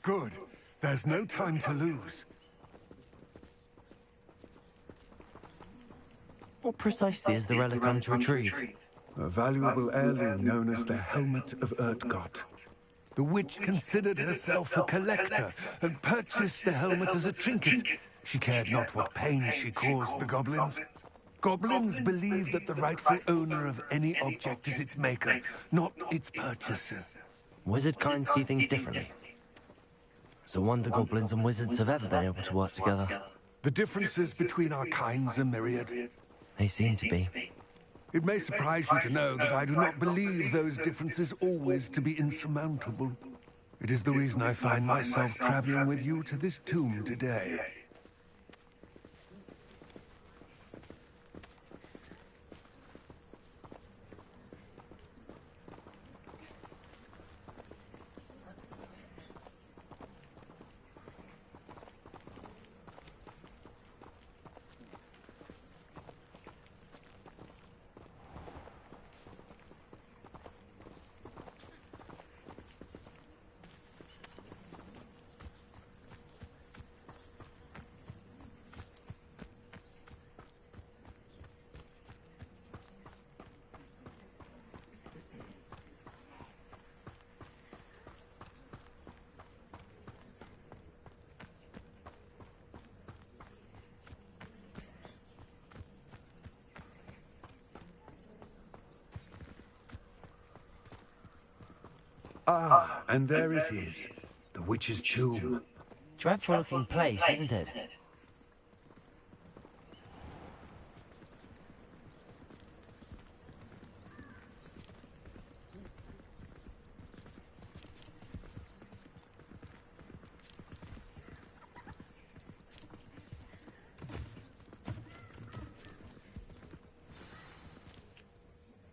Good. There's no time to lose. What precisely is the relic I'm to retrieve? A valuable heirloom known as the Helmet of Urtgott. The witch considered herself a collector and purchased the helmet as a trinket. She cared not what pain she caused the goblins. Goblins believe that the rightful owner of any object is its maker, not its purchaser. Wizard kind see things differently. It's a wonder goblins and wizards have ever been able to work together. The differences between our kinds are myriad. They seem to be. It may surprise you to know that I do not believe those differences always to be insurmountable. It is the reason I find myself traveling with you to this tomb today. Ah, and there it is. The witch's tomb. Dreadful looking place, isn't it?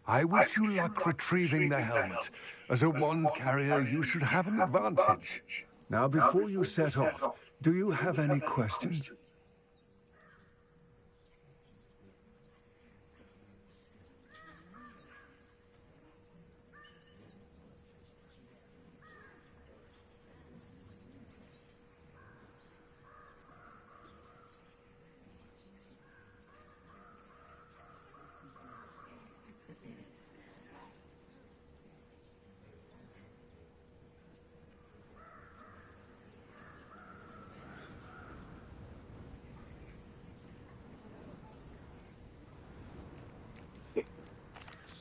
I wish you luck retrieving the helmet. As a wand carrier, you should have an advantage. Now, before you set off, do you have any questions?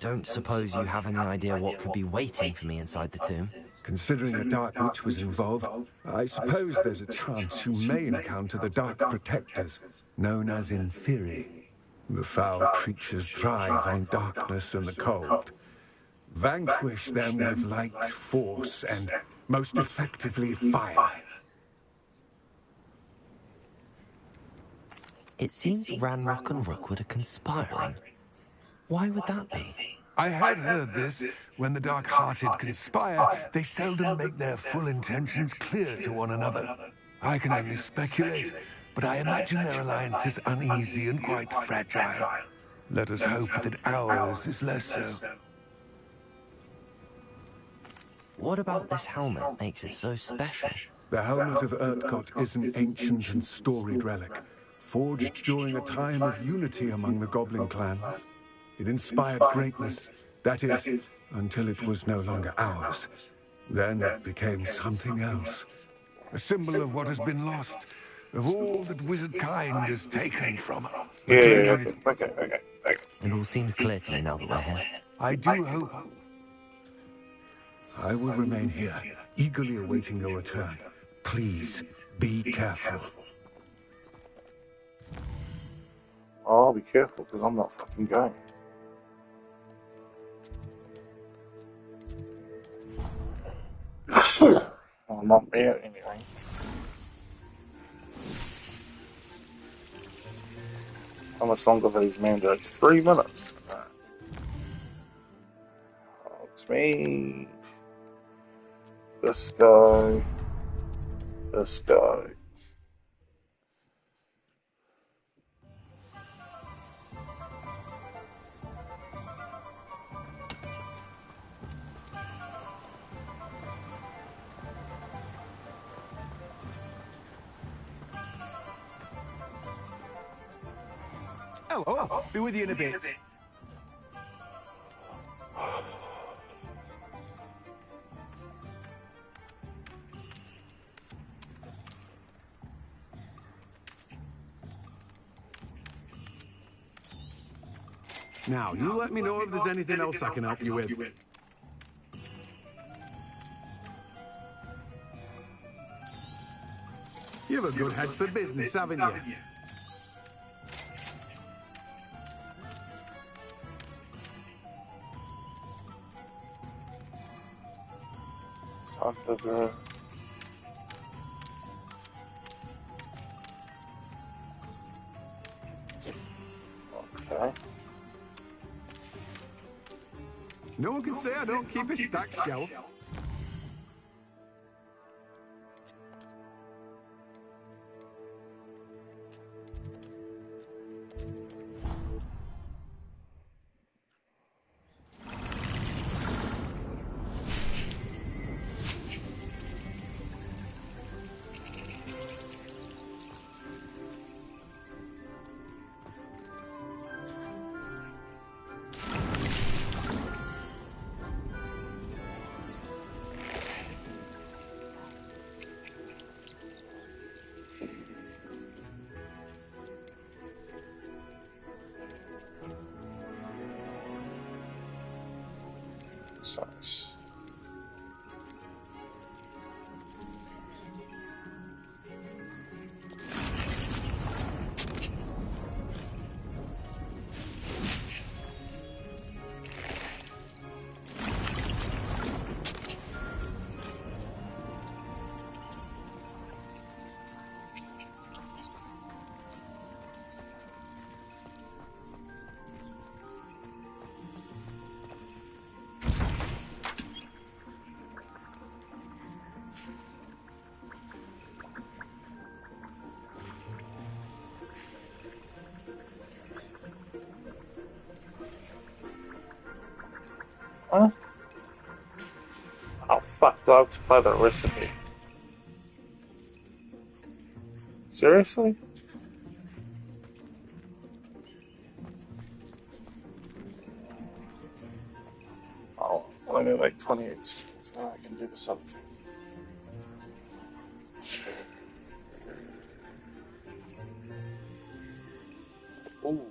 Don't suppose you have any idea what could be waiting for me inside the tomb? Considering a Dark Witch was involved, I suppose there's a chance you may encounter the Dark Protectors, known as Inferi. The foul creatures thrive on darkness and the cold. Vanquish them with light, force, and, most effectively, fire. It seems Ranrock and Rookwood are conspiring. Why would that be? I had heard this. When the dark-hearted conspire, they seldom make their full intentions clear to one another. I can only speculate, but I imagine their alliance is uneasy and quite fragile. Let us hope that ours is less so. What about this helmet makes it so special? The Helmet of Urtgott is an ancient and storied relic, forged during a time of unity among the goblin clans. It inspired greatness, that is, until it was no longer ours. Then it became something else. A symbol of what has been lost, of all that wizard kind has taken from us. Okay. It all seems clear to me now that we're here. I do hope. I will remain here, eagerly awaiting your return. Please, be careful. I'll be careful, because I'm not fucking going. I'm not there anyway. How much longer for these mandrakes? 3 minutes. It's me. This guy. This guy. Oh, be with you in a bit. Now, you let me know if there's anything else I can help you with. You have a good head for business, haven't you? Santa girl. Okay. No one can say I don't keep a stacked shelf. Nice. Huh? How fuck do I have to buy the recipe? Seriously? Oh, I need like 28 seconds. Now I can do this other thing. Ooh.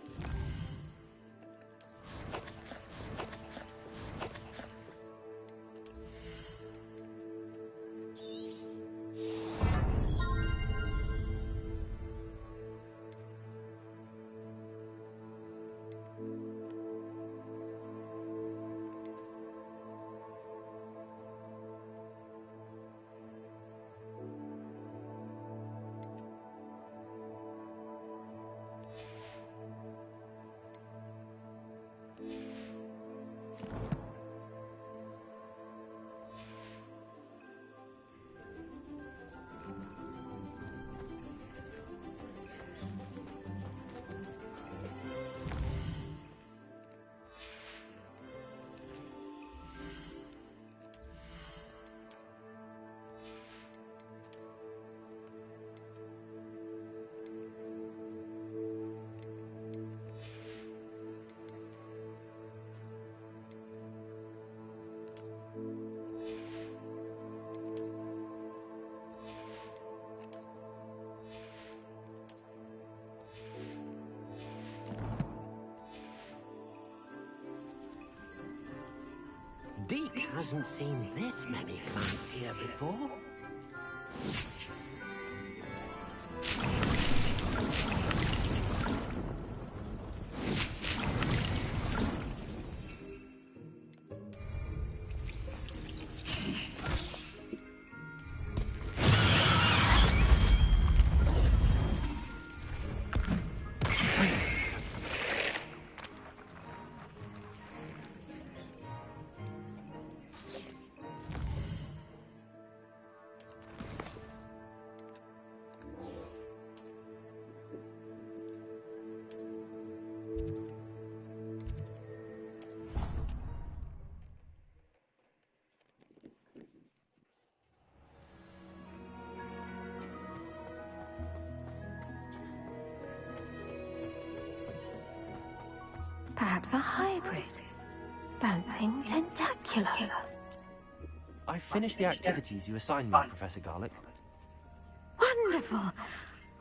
Deke hasn't seen this many plants here before. perhaps a hybrid. Bouncing tentacular. I finished the activities you assigned me, Professor Garlick. Wonderful.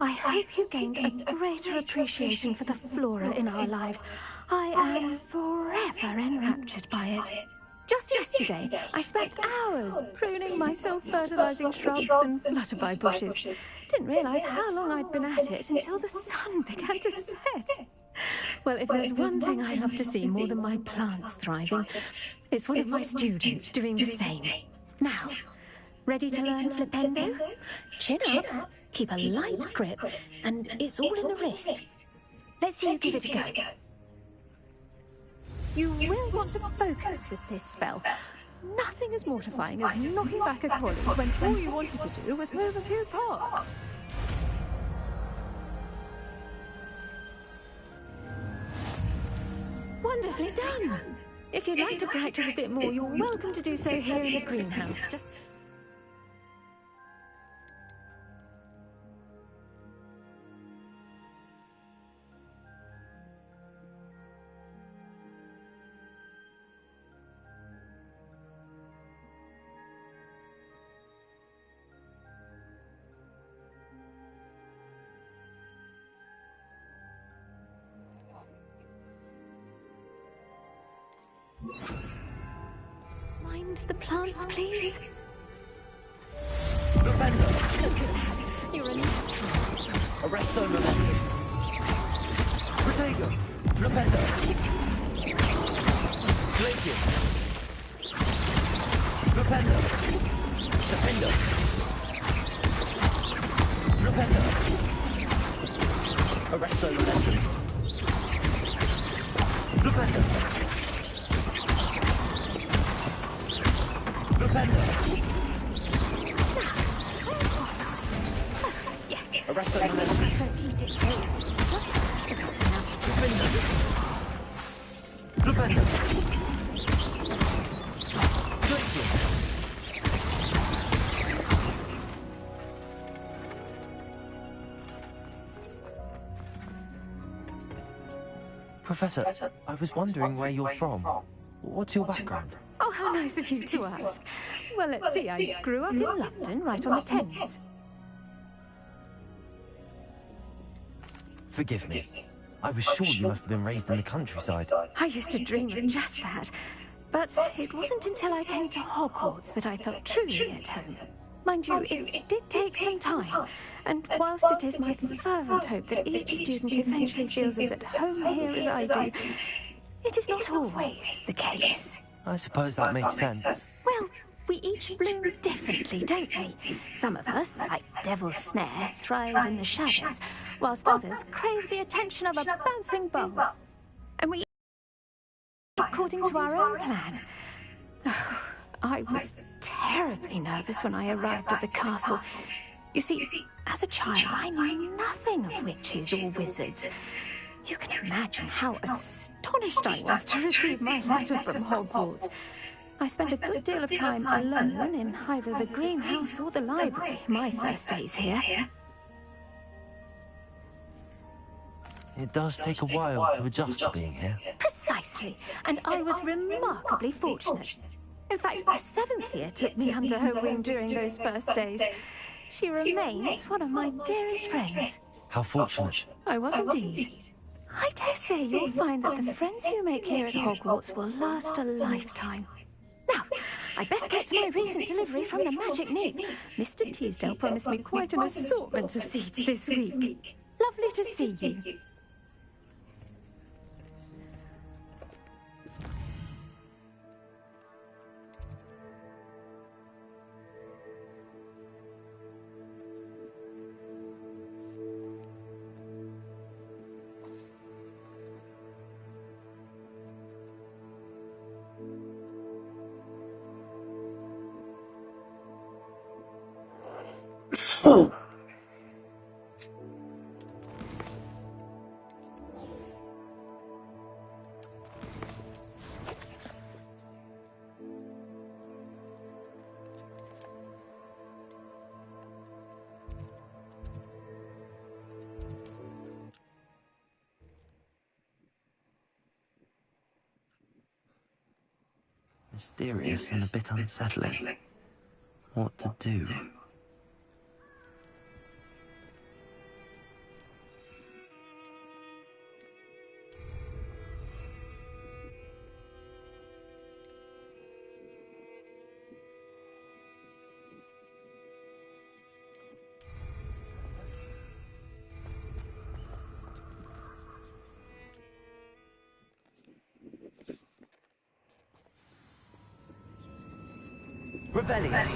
I hope you gained a greater appreciation for the flora in our lives. I am forever enraptured by it. Just yesterday, I spent hours pruning my self-fertilizing shrubs and flutterby bushes. Didn't realize how long I'd been at it until the sun began to set. Well, if there's one thing I love to see more than my plants thriving, it's one of my students doing the same. Now, ready to learn flipendo? Chin up, keep a light grip, and it's all in the wrist. Let's see you give it a go. You will want to focus with this spell. Nothing as mortifying as knocking back a colleague when all you wanted to do was move a few parts. Wonderfully done. If you'd like to practice a bit more, you're welcome to do so here in the greenhouse. Just... Mind the plants, please. Flipendo! Look at that. You're a natural. Arresto momentum. Protego! Flipendo! Glacius! Flipendo! Defendo! Flipendo! Arresto momentum. Flipendo! Flipendo! Yes. Arresto momentum. Keep it safe. Flipendo! Flipendo! Glacius! Professor, I was wondering where you're from. What's your background? Oh, how nice of you to ask. Well, let's see. I grew up in London, right on the Thames. Forgive me. I was sure you must have been raised in the countryside. I used to dream of just that. But it wasn't until I came to Hogwarts that I felt truly at home. Mind you, it did take some time. And whilst it is my fervent hope that each student eventually feels as at home here as I do, it is not always the case. I suppose that makes sense. Well, we each bloom differently, don't we? Some of us, like Devil's Snare, thrive in the shadows, whilst others crave the attention of a bouncing ball. And we according to our own plan. Oh, I was terribly nervous when I arrived at the castle. You see, as a child, I knew nothing of witches or wizards. You can imagine how astonished I was to receive my letter from Hogwarts. I spent a good deal of time alone in either the greenhouse or the library my first days here. It does take a while to adjust to being here. Precisely, and I was remarkably fortunate. In fact, a seventh year took me under her wing during those first days. She remains one of my dearest friends. How fortunate. I was indeed. I dare say you'll find that the friends you make here at Hogwarts will last a lifetime. Now, I'd best get to my recent delivery from the Magic Neep. Mr. Teasdale promised me quite an assortment of seeds this week. Lovely to see you. Mysterious and a bit unsettling. What to do? Revelio.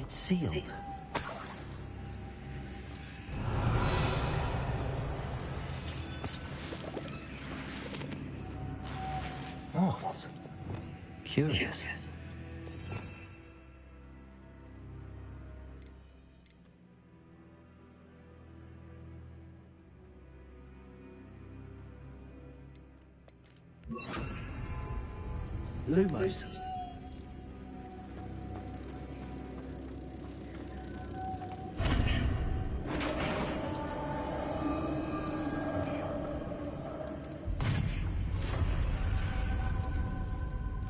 It's sealed. Moths. Curious. Lumos.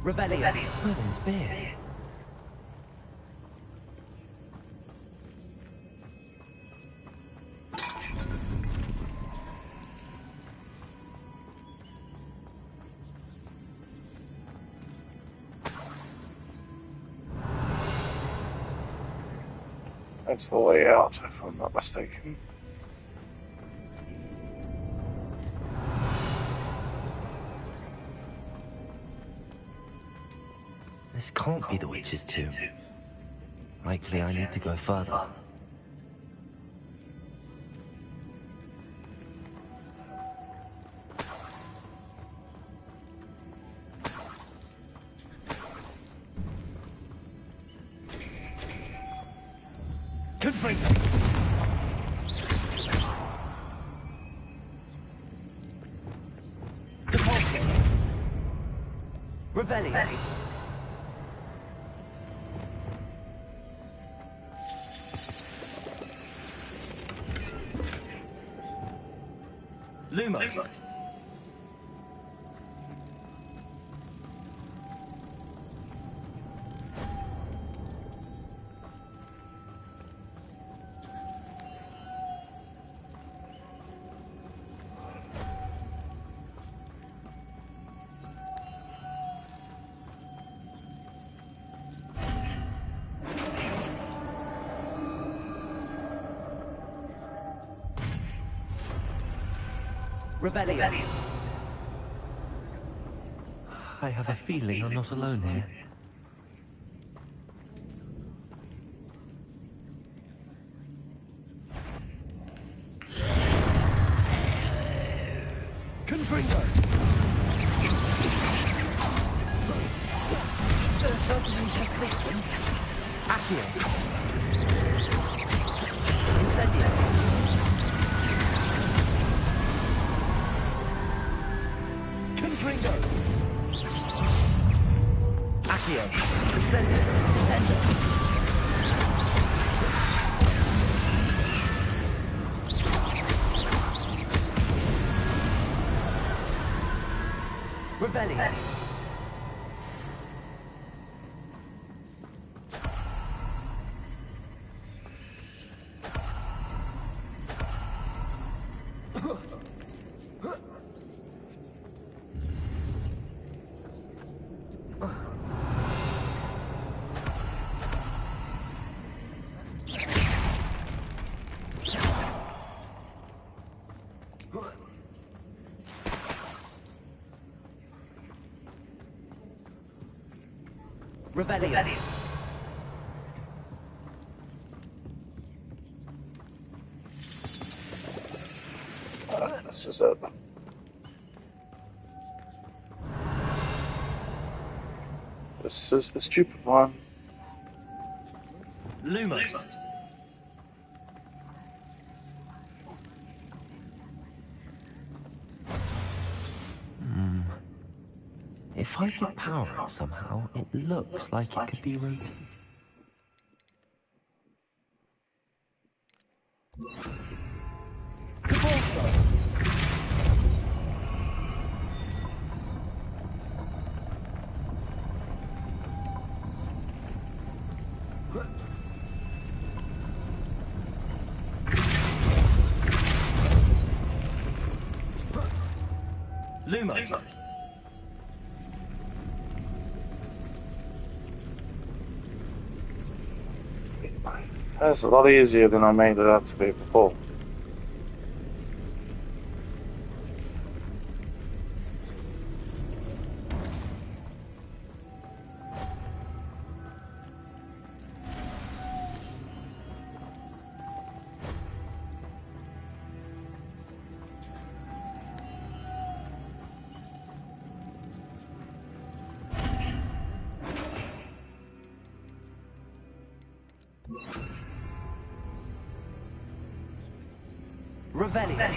Revelio. Merlin's beard. That's the way out, if I'm not mistaken. This can't be the witch's tomb. Likely I need to go further. Confringo! Depulso! Revelio! Lumos. Revelio. I have a feeling I'm not alone here. Confringo! There's something persistent. Accio. Incendio. Confringo! Accio! Incendio! Incendio! Revelio! Revelio. This is it. This is the stupid one. Lumos. If I could power it somehow, it looks like it could be rotated. Lumos. That's a lot easier than I made it out to be before. Revelio.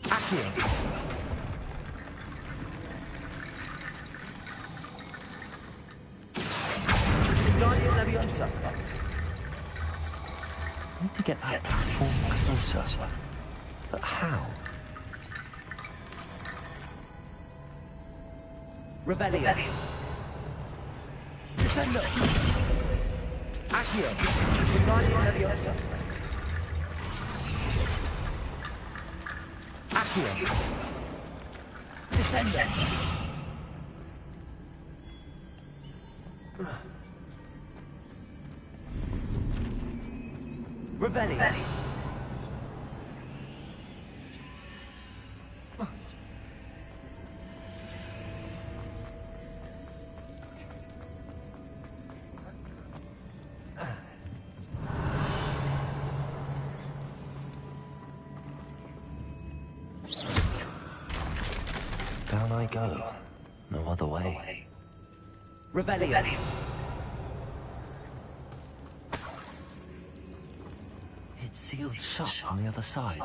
Accio. Leviosa. I need to get that platform closer. But how? Revelio. Descendo. Accio. Leviosa. Accio. Descendo. Revelio. Down I go. No other way. Revelio. It's sealed shut on the other side.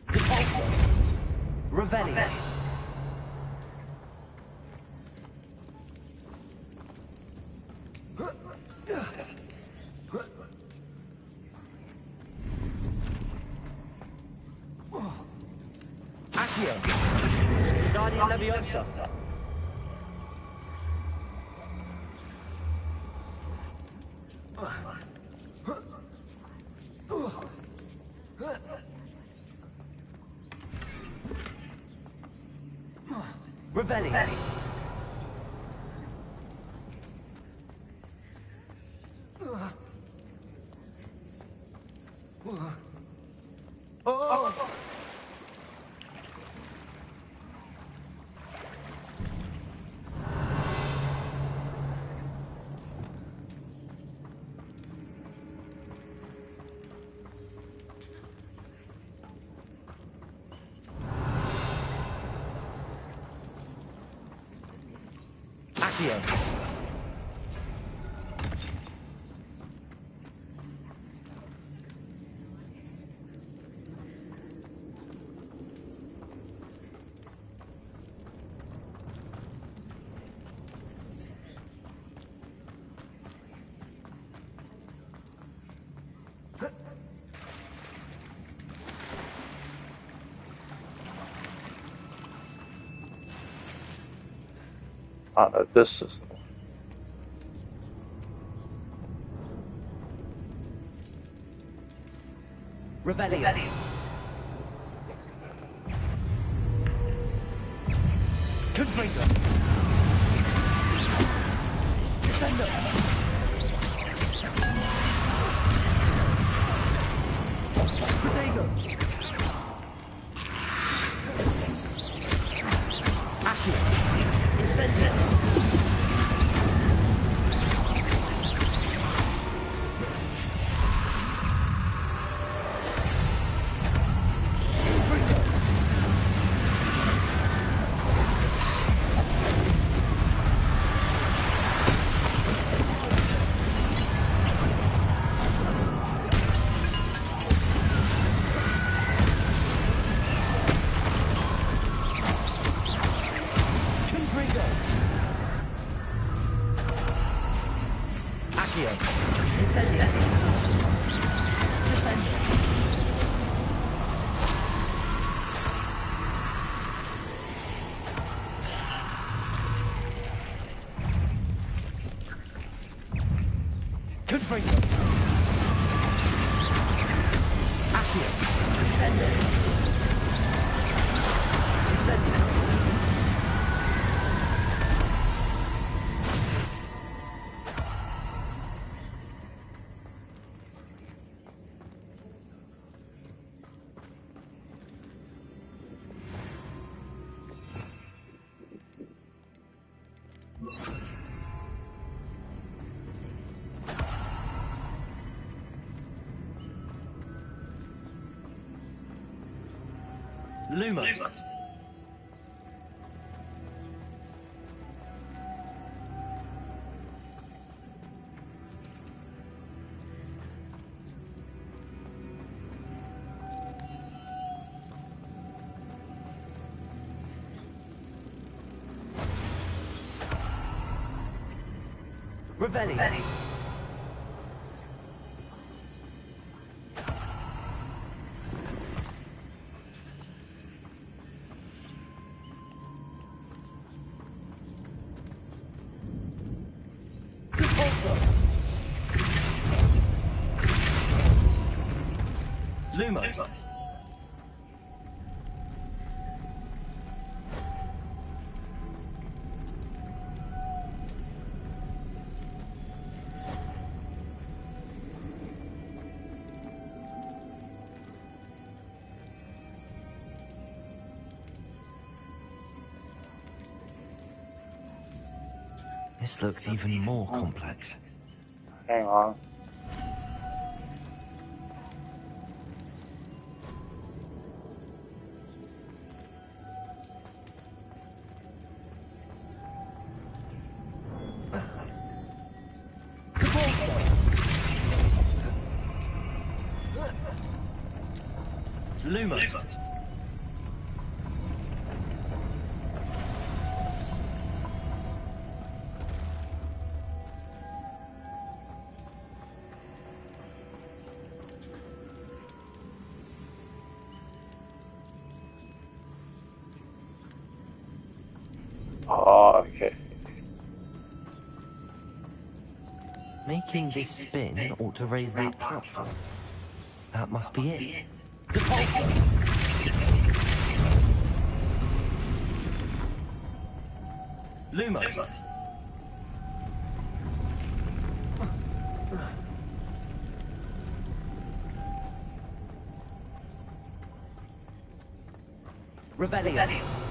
Repulsor. Revelio. Accio. Leviosa. Revelio. Oh! Accio. I know this system. Revelio. Confringo. Descendo. Protego. Confringo. Accio. Incendio. Incendio. Lumos. Revelli. Lumos. This looks even more complex. Hang on. Lumos. Oh, okay. Making this spin ought to raise that platform. That must be it. Depulsor! Lumos! Revelio!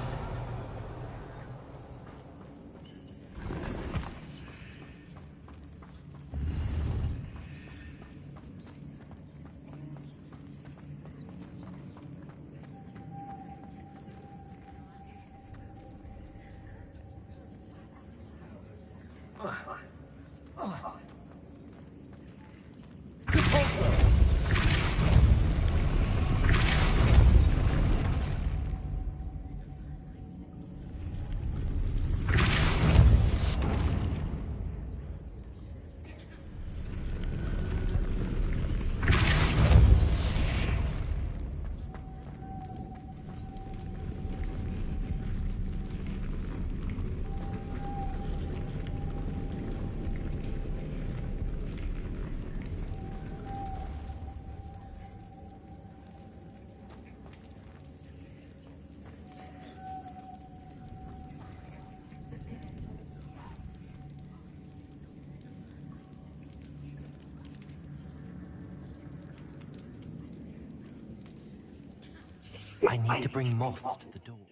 I need to bring moths to the door.